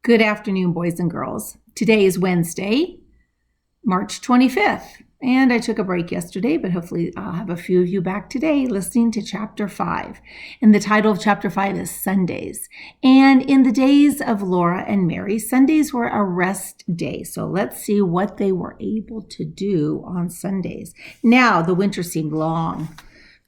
Good afternoon, boys and girls. Today is Wednesday, March 25th, and I took a break yesterday, but hopefully I'll have a few of you back today listening to Chapter 5. And the title of Chapter 5 is Sundays. And in the days of Laura and Mary, Sundays were a rest day. So let's see what they were able to do on Sundays. Now, the winter seemed long.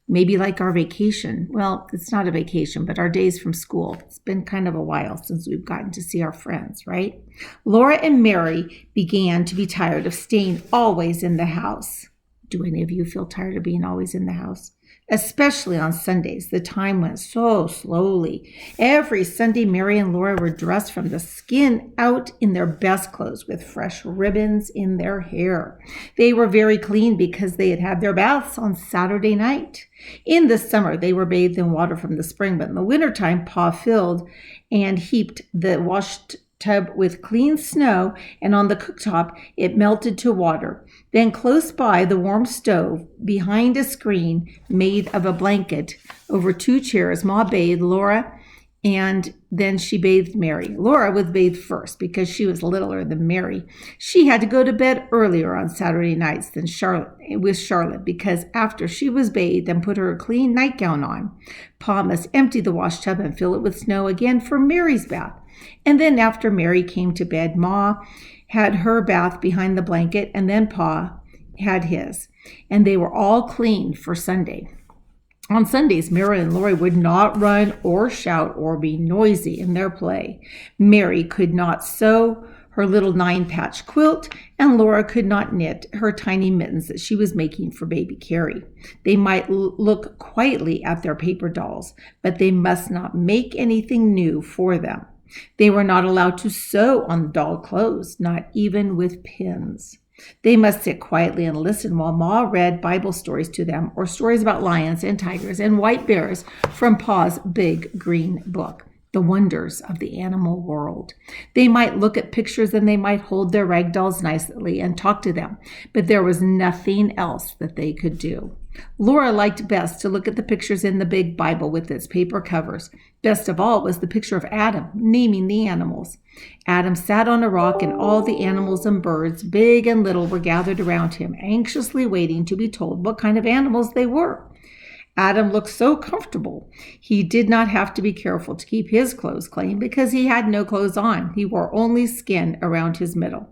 Maybe like our vacation. Well, it's not a vacation, but our days from school. It's been kind of a while since we've gotten to see our friends, right? Laura and Mary began to be tired of staying always in the house. Do any of you feel tired of being always in the house? Especially on Sundays. The time went so slowly. Every Sunday, Mary and Laura were dressed from the skin out in their best clothes with fresh ribbons in their hair. They were very clean because they had had their baths on Saturday night. In the summer, they were bathed in water from the spring, but in the wintertime, Pa filled and heaped the washed tub with clean snow, and on the cooktop it melted to water. Then close by the warm stove, behind a screen made of a blanket over two chairs, Ma bathed Laura, and then she bathed Mary. Laura was bathed first because she was littler than Mary. She had to go to bed earlier on Saturday nights than Charlotte because after she was bathed and put her clean nightgown on, Pa must empty the wash tub and fill it with snow again for Mary's bath. And then after Mary came to bed, Ma had her bath behind the blanket, and then Pa had his. And they were all clean for Sunday. On Sundays, Mary and Laura would not run or shout or be noisy in their play. Mary could not sew her little 9-patch quilt, and Laura could not knit her tiny mittens that she was making for baby Carrie. They might look quietly at their paper dolls, but they must not make anything new for them. They were not allowed to sew on the doll clothes, not even with pins. They must sit quietly and listen while Ma read Bible stories to them, or stories about lions and tigers and white bears from Pa's big green book, The Wonders of the Animal World. They might look at pictures and they might hold their rag dolls nicely and talk to them, but there was nothing else that they could do. Laura liked best to look at the pictures in the big Bible with its paper covers. Best of all was the picture of Adam naming the animals. Adam sat on a rock, and all the animals and birds, big and little, were gathered around him, anxiously waiting to be told what kind of animals they were. Adam looked so comfortable. He did not have to be careful to keep his clothes clean because he had no clothes on. He wore only skin around his middle.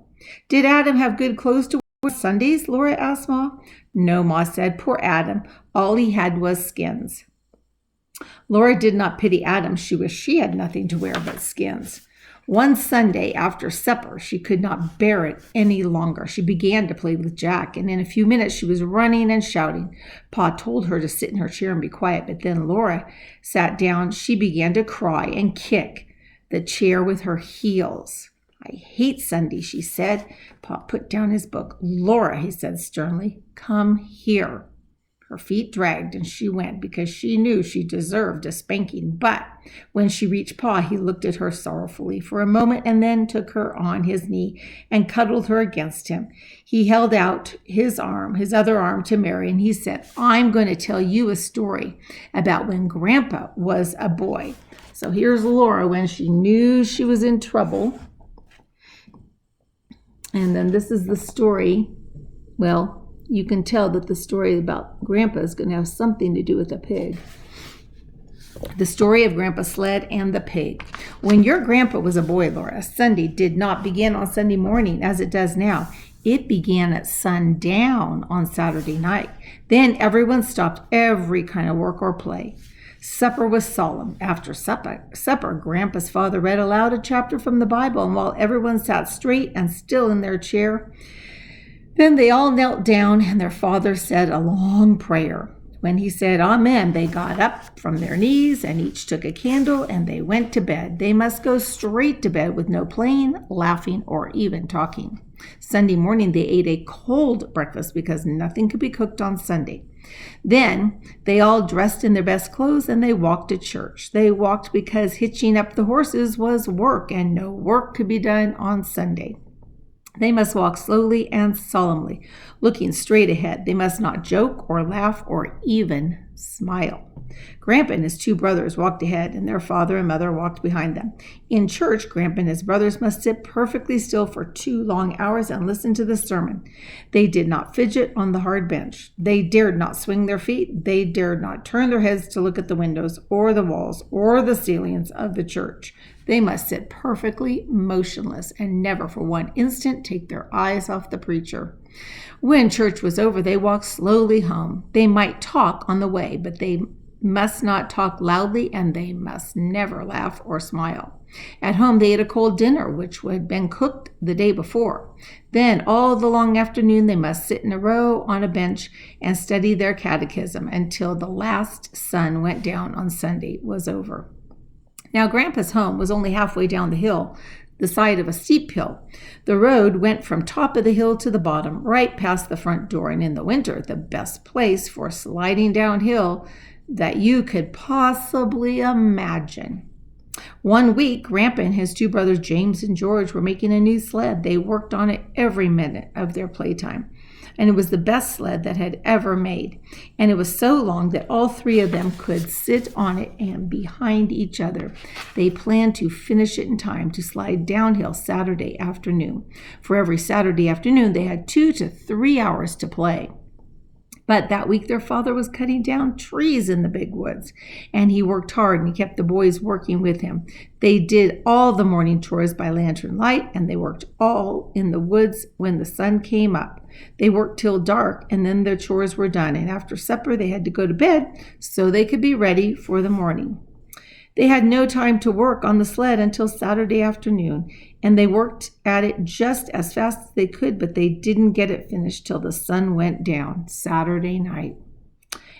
Did Adam have good clothes to wear Sundays? Laura asked Ma. No, Ma said. Poor Adam. All he had was skins. Laura did not pity Adam. She wished she had nothing to wear but skins. One Sunday after supper, she could not bear it any longer. She began to play with Jack, and in a few minutes she was running and shouting. Pa told her to sit in her chair and be quiet, but then Laura sat down. She began to cry and kick the chair with her heels. I hate Sunday, she said. Pa put down his book. Laura, he said sternly, come here. Her feet dragged, and she went because she knew she deserved a spanking. But when she reached Pa, he looked at her sorrowfully for a moment and then took her on his knee and cuddled her against him. He held out his other arm to Mary, and he said, I'm going to tell you a story about when Grandpa was a boy. So here's Laura when she knew she was in trouble. And then this is the story. Well, you can tell that the story about Grandpa is going to have something to do with a pig. The story of Grandpa Sled and the pig. When your grandpa was a boy, Laura, Sunday did not begin on Sunday morning as it does now. It began at sundown on Saturday night. Then everyone stopped every kind of work or play. Supper was solemn. After supper, Grandpa's father read aloud a chapter from the Bible, and while everyone sat straight and still in their chair, then they all knelt down, and their father said a long prayer. When he said amen, they got up from their knees, and each took a candle, and they went to bed. They must go straight to bed with no playing, laughing, or even talking. Sunday morning, they ate a cold breakfast because nothing could be cooked on Sunday. Then they all dressed in their best clothes, and they walked to church. They walked because hitching up the horses was work, and no work could be done on Sunday. They must walk slowly and solemnly, looking straight ahead. They must not joke or laugh or even smile. Grandpa and his two brothers walked ahead, and their father and mother walked behind them. In church, Grandpa and his brothers must sit perfectly still for 2 long hours and listen to the sermon. They did not fidget on the hard bench. They dared not swing their feet. They dared not turn their heads to look at the windows or the walls or the ceilings of the church. They must sit perfectly motionless and never for one instant take their eyes off the preacher. When church was over, they walked slowly home. They might talk on the way, but they must not talk loudly, and they must never laugh or smile. At home, they ate a cold dinner, which had been cooked the day before. Then, all the long afternoon, they must sit in a row on a bench and study their catechism until the last sun went down on Sunday was over. Now, Grandpa's home was only halfway down the hill, the side of a steep hill. The road went from top of the hill to the bottom, right past the front door, and in the winter, the best place for sliding downhill that you could possibly imagine. One week, Grandpa and his two brothers, James and George, were making a new sled. They worked on it every minute of their playtime, and it was the best sled that had ever made. And it was so long that all 3 of them could sit on it and behind each other. They planned to finish it in time to slide downhill Saturday afternoon. For every Saturday afternoon, they had 2 to 3 hours to play. But that week, their father was cutting down trees in the big woods, and he worked hard, and he kept the boys working with him. They did all the morning chores by lantern light, and they worked all in the woods when the sun came up. They worked till dark, and then their chores were done, and after supper, they had to go to bed so they could be ready for the morning. They had no time to work on the sled until Saturday afternoon, and they worked at it just as fast as they could, but they didn't get it finished till the sun went down Saturday night.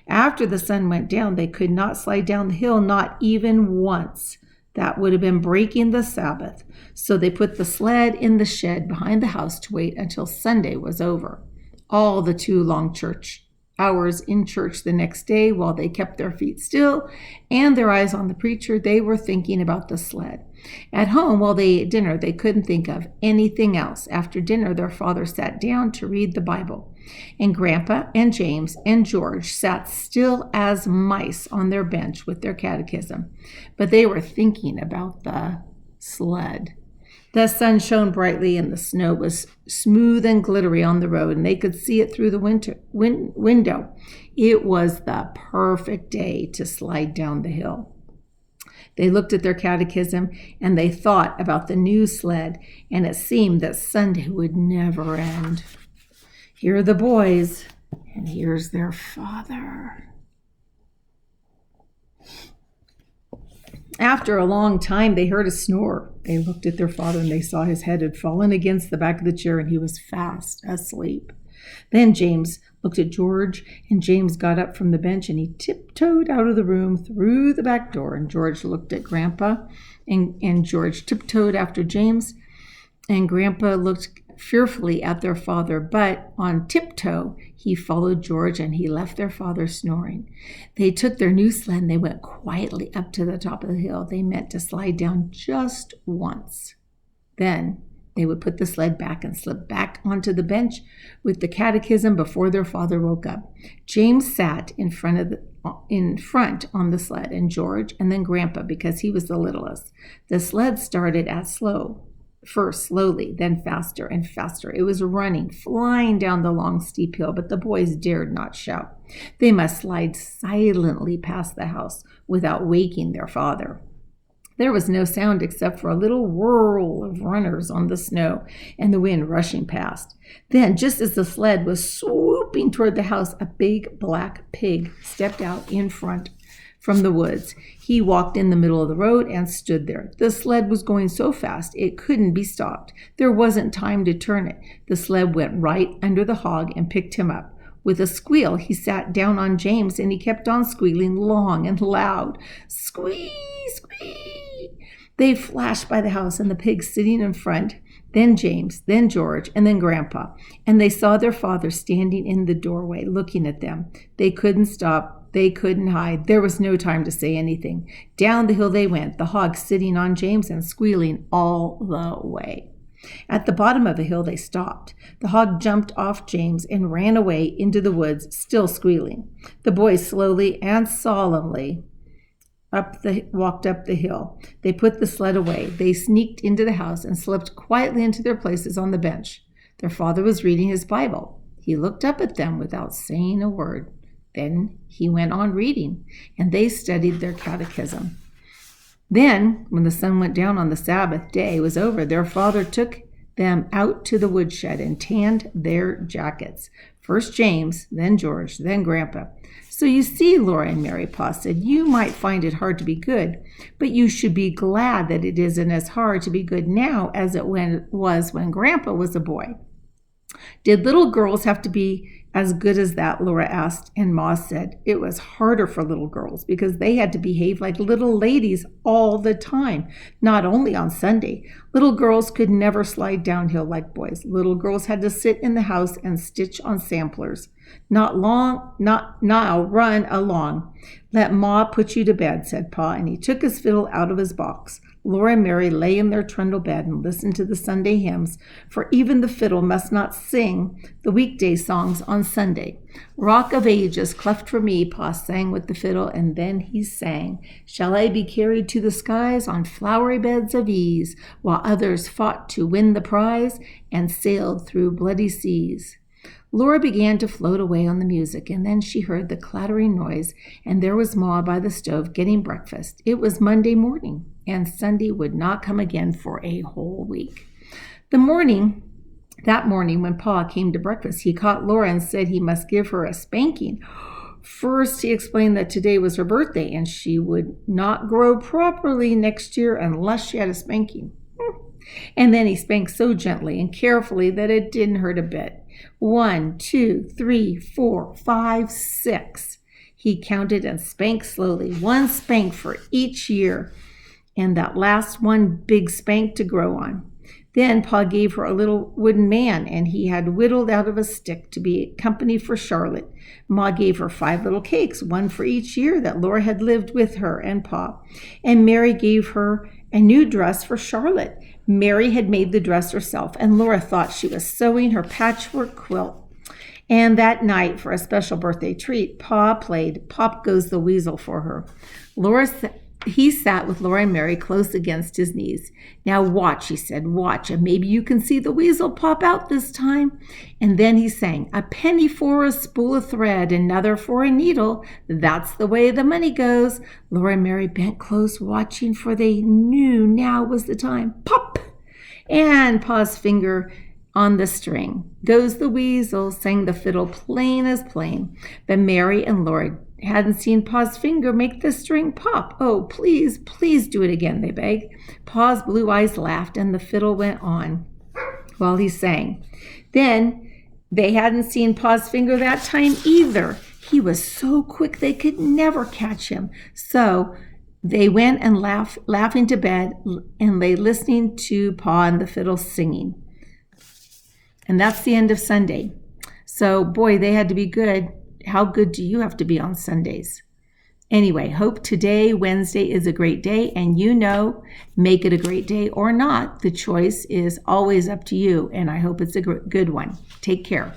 After the sun went down, they could not slide down the hill, not even once. That would have been breaking the Sabbath. So they put the sled in the shed behind the house to wait until Sunday was over. All the 2 long church hours in church the next day, while they kept their feet still and their eyes on the preacher, they were thinking about the sled. At home, while they ate dinner, they couldn't think of anything else. After dinner, their father sat down to read the Bible, and Grandpa and James and George sat still as mice on their bench with their catechism. But they were thinking about the sled. The sun shone brightly, and the snow was smooth and glittery on the road, and they could see it through the window. It was the perfect day to slide down the hill. They looked at their catechism, and they thought about the new sled, and it seemed that Sunday would never end. Here are the boys, and here's their father. After a long time, they heard a snore. They looked at their father, and they saw his head had fallen against the back of the chair, and he was fast asleep. Then James looked at George, and James got up from the bench, and he tiptoed out of the room through the back door. And George looked at Grandpa, and George tiptoed after James, and Grandpa looked fearfully at their father, but on tiptoe he followed George, and he left their father snoring. They took their new sled, and they went quietly up to the top of the hill. They meant to slide down just once. Then they would put the sled back and slip back onto the bench with the catechism before their father woke up. James sat in front on the sled, and George, and then Grandpa, because he was the littlest. The sled started first slowly, then faster and faster. It was running, flying down the long steep hill, but the boys dared not shout. They must slide silently past the house without waking their father. There was no sound except for a little whirl of runners on the snow and the wind rushing past. Then, just as the sled was swooping toward the house, a big black pig stepped out in front from the woods. He walked in the middle of the road and stood there. The sled was going so fast it couldn't be stopped. There wasn't time to turn it. The sled went right under the hog and picked him up. With a squeal, he sat down on James, and he kept on squealing long and loud. Squee, squee! They flashed by the house, and the pig sitting in front, then James, then George, and then Grandpa. And they saw their father standing in the doorway, looking at them. They couldn't stop. They couldn't hide. There was no time to say anything. Down the hill they went, the hog sitting on James and squealing all the way. At the bottom of a hill, they stopped. The hog jumped off James and ran away into the woods, still squealing. The boys slowly and solemnly walked up the hill. They put the sled away. They sneaked into the house and slipped quietly into their places on the bench. Their father was reading his Bible. He looked up at them without saying a word. Then he went on reading, and they studied their catechism. Then, when the sun went down on the Sabbath day was over, their father took them out to the woodshed and tanned their jackets. First James, then George, then Grandpa. So you see, Laura and Mary, Pa said, you might find it hard to be good, but you should be glad that it isn't as hard to be good now as it was when Grandpa was a boy. Did little girls have to be as good as that? Laura asked, and Ma said it was harder for little girls because they had to behave like little ladies all the time, not only on Sunday. Little girls could never slide downhill like boys. Little girls had to sit in the house and stitch on samplers. Not now, run along. Let Ma put you to bed, said Pa, and he took his fiddle out of his box. Laura and Mary lay in their trundle bed and listened to the Sunday hymns, for even the fiddle must not sing the weekday songs on Sunday. Rock of Ages, cleft for me, Pa sang with the fiddle, and then he sang, shall I be carried to the skies on flowery beds of ease, while others fought to win the prize and sailed through bloody seas. Laura began to float away on the music, and then she heard the clattering noise, and there was Ma by the stove getting breakfast. It was Monday morning, and Sunday would not come again for a whole week. That morning when Pa came to breakfast, he caught Laura and said he must give her a spanking. First, he explained that today was her birthday, and she would not grow properly next year unless she had a spanking. And then he spanked so gently and carefully that it didn't hurt a bit. 1, 2, 3, 4, 5, 6. He counted and spanked slowly, 1 spank for each year, and that last one big spank to grow on. Then Pa gave her a little wooden man, and he had whittled out of a stick to be company for Charlotte. Ma gave her 5 little cakes, 1 for each year that Laura had lived with her and Pa. And Mary gave her a new dress for Charlotte. Mary had made the dress herself, and Laura thought she was sewing her patchwork quilt. And that night, for a special birthday treat, Pa played Pop Goes the Weasel for her. He sat with Laura and Mary close against his knees. Now watch, he said, watch, and maybe you can see the weasel pop out this time. And then he sang, a penny for a spool of thread, another for a needle. That's the way the money goes. Laura and Mary bent close, watching, for they knew now was the time. Pop! And Pa's finger on the string. Goes the weasel, sang the fiddle plain as plain. But Mary and Laura hadn't seen Pa's finger make the string pop. Oh, please, please do it again, they begged. Pa's blue eyes laughed, and the fiddle went on while he sang. Then they hadn't seen Pa's finger that time either. He was so quick they could never catch him. So they went and laughing to bed and lay listening to Pa and the fiddle singing. And that's the end of Sunday. So, boy, they had to be good. How good do you have to be on Sundays? Anyway, hope today, Wednesday, is a great day, and make it a great day or not. The choice is always up to you, and I hope it's a good one. Take care.